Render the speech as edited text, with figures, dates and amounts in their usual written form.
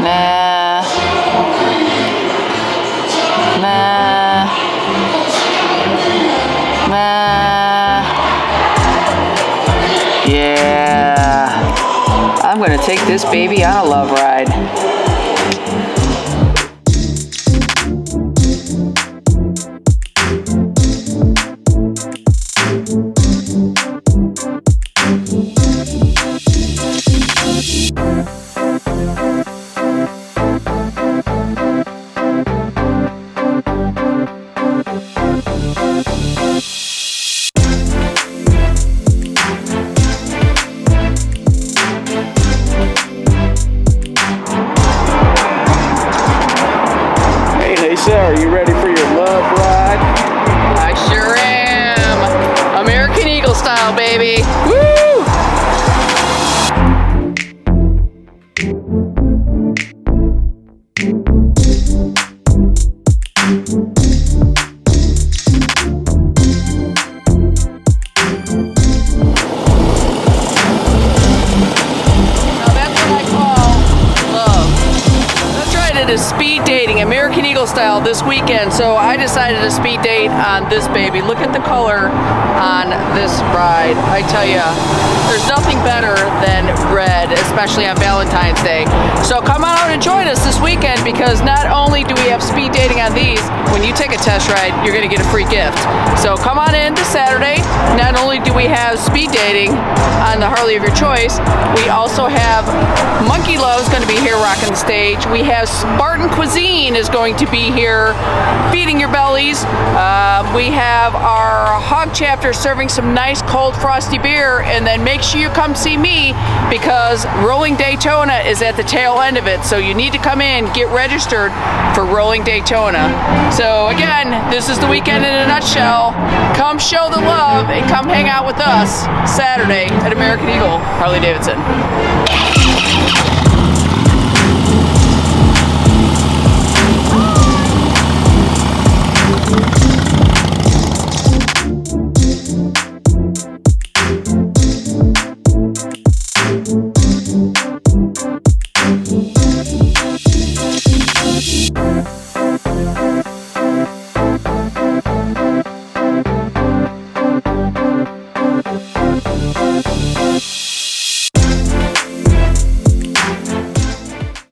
Nah. Nah. Nah. Yeah. I'm gonna take this baby on a love ride. Are you ready for your love ride? I sure am. American Eagle style, baby. Woo! Is speed dating, American Eagle style, this weekend. So I decided to speed date on this baby. Look at the color on this ride. I tell you, there's nothing better than red, especially on Valentine's Day. So come on out and join us this weekend, because not only do we have speed dating on these, when you take a test ride, you're going to get a free gift. So come on in this Saturday. Not only do we have speed dating on the Harley of your choice, we also have Monkey Love's going to be here rocking the stage. We have Spartan Cuisine is going to be here feeding your bellies. We have our Hog Chapter serving some nice cold frosty beer, and then make sure you come see me, because Rolling Daytona is at the tail end of it. So you need to come in, get registered for Rolling Daytona. So again, this is the weekend in a nutshell. Come show the love and come hang out with us Saturday at American Eagle Harley-Davidson.